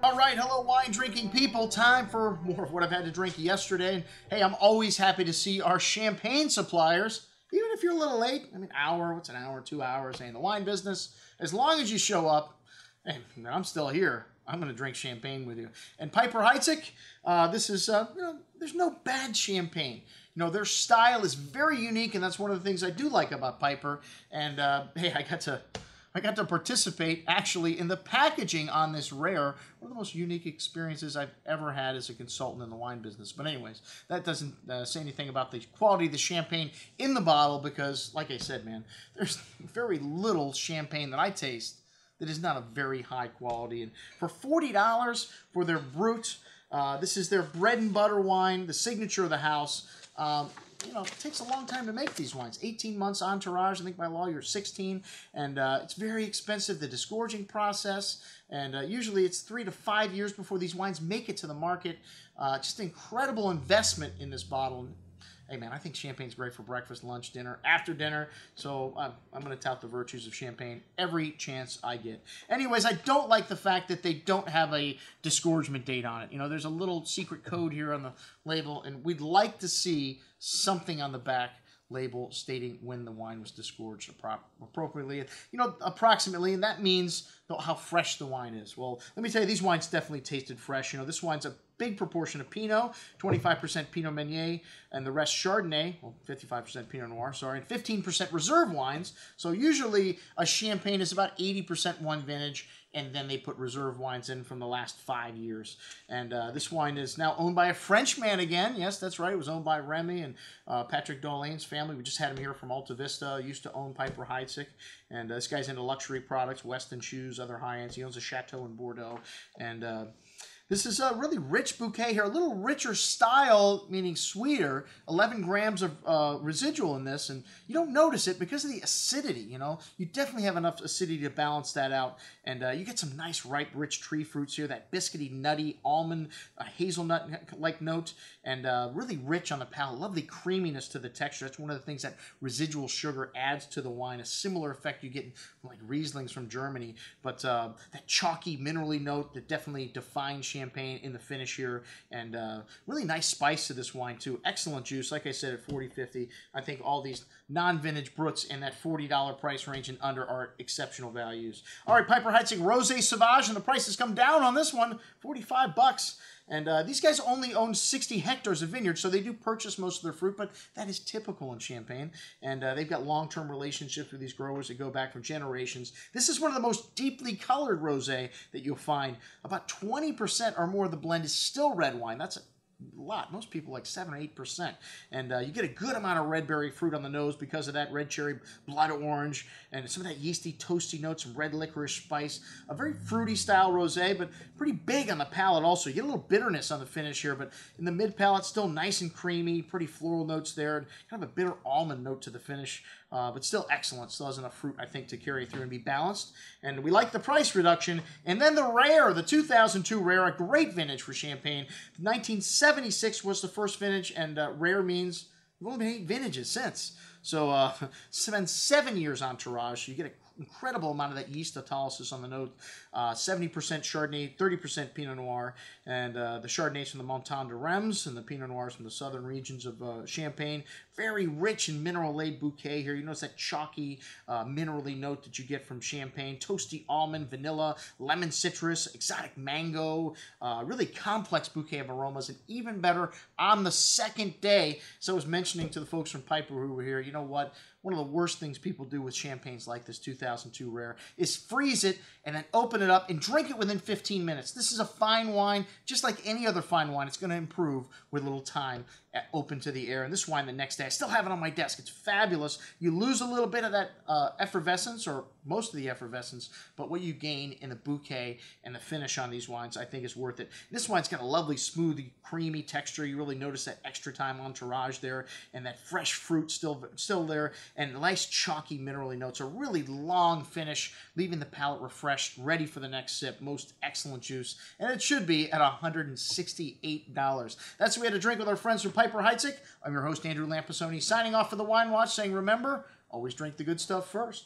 All right, hello wine drinking people. Time for more of what I've had to drink yesterday. And hey, I'm always happy to see our champagne suppliers, even if you're a little late. I mean, hour, what's an hour, 2 hours, in the wine business. As long as you show up, and I'm still here, I'm going to drink champagne with you. And Piper-Heidsieck, this is, there's no bad champagne. You know, their style is very unique, and that's one of the things I do like about Piper. And hey, I got to participate actually in the packaging on this rare, one of the most unique experiences I've ever had as a consultant in the wine business. But anyways, that doesn't say anything about the quality of the champagne in the bottle because, like I said, man, there's very little champagne that I taste that is not a very high quality. And for $40 for their Brut, this is their bread and butter wine, the signature of the house. You know, it takes a long time to make these wines. 18 months entourage. I think by law you're 16. And it's very expensive, the disgorging process. And usually it's 3 to 5 years before these wines make it to the market. Just incredible investment in this bottle. Hey, man, I think champagne's great for breakfast, lunch, dinner, after dinner. So I'm going to tout the virtues of champagne every chance I get. Anyways, I don't like the fact that they don't have a disgorgement date on it. You know, there's a little secret code here on the label, and we'd like to see something on the back label stating when the wine was disgorged appropriately, you know, approximately, and that means how fresh the wine is. Well, let me tell you, these wines definitely tasted fresh. You know, this wine's a big proportion of Pinot, 25% Pinot Meunier, and the rest Chardonnay, well, 55% Pinot Noir, sorry, and 15% reserve wines. So usually a champagne is about 80% one vintage, and then they put reserve wines in from the last 5 years. And this wine is now owned by a Frenchman again. Yes, that's right. It was owned by Remy and Patrick Dolene's family. We just had him here from Alta Vista. Used to own Piper-Heidsieck. And this guy's into luxury products, Weston shoes, other high-ends. He owns a chateau in Bordeaux. And this is a really rich bouquet here, a little richer style, meaning sweeter, 11 grams of residual in this, and you don't notice it because of the acidity, you know. You definitely have enough acidity to balance that out, and you get some nice, ripe, rich tree fruits here, that biscuity, nutty, almond, hazelnut-like note, and really rich on the palate, lovely creaminess to the texture. That's one of the things that residual sugar adds to the wine, a similar effect you get from like Rieslings from Germany, but that chalky, minerally note that definitely defines champagne in the finish here, and really nice spice to this wine too. Excellent juice, like I said, at $40.50. I think all these non-vintage Bruts in that $40 price range and under are exceptional values. All right, Piper-Heidsieck Rosé Sauvage, and the price has come down on this one, $45. And these guys only own 60 hectares of vineyards, so they do purchase most of their fruit, but that is typical in Champagne. And they've got long-term relationships with these growers that go back for generations. This is one of the most deeply colored rosé that you'll find. About 20% or more of the blend is still red wine. That's a lot. Most people like 7 or 8%. And you get a good amount of red berry fruit on the nose because of that red cherry, blood orange, and some of that yeasty, toasty notes, some red licorice spice. A very fruity style rosé, but pretty big on the palate also. You get a little bitterness on the finish here, but in the mid palate, still nice and creamy, pretty floral notes there, and kind of a bitter almond note to the finish. But still excellent. Still has enough fruit, I think, to carry through and be balanced. And we like the price reduction. And then the rare, the 2002 rare, a great vintage for Champagne. 1976 was the first vintage, and rare means we've only been 8 vintages since. So spend 7 years on Entourage. You get an incredible amount of that yeast autolysis on the note. 70% Chardonnay, 30% Pinot Noir, and the Chardonnays from the Montagne de Reims and the Pinot Noirs from the southern regions of Champagne. Very rich and mineral-laden bouquet here. You notice that chalky, minerally note that you get from Champagne. Toasty almond, vanilla, lemon citrus, exotic mango. Really complex bouquet of aromas, and even better on the second day. So I was mentioning to the folks from Piper who were here, you know what? One of the worst things people do with champagnes like this 2002 rare is freeze it and then open it up and drink it within 15 minutes. This is a fine wine, just like any other fine wine. It's going to improve with a little time open to the air. And this wine the next day, I still have it on my desk. It's fabulous. You lose a little bit of that effervescence, or most of the effervescence, but what you gain in the bouquet and the finish on these wines, I think, is worth it. This wine's got a lovely, smooth, creamy texture. You really notice that extra time entourage there, and that fresh fruit still there, and nice chalky minerally notes. A really long finish, leaving the palate refreshed, ready for the next sip. Most excellent juice, and it should be at $168. That's what we had to drink with our friends from Piper-Heidsieck. I'm your host, Andrew Lampisoni, signing off for the Wine Watch, saying remember, always drink the good stuff first.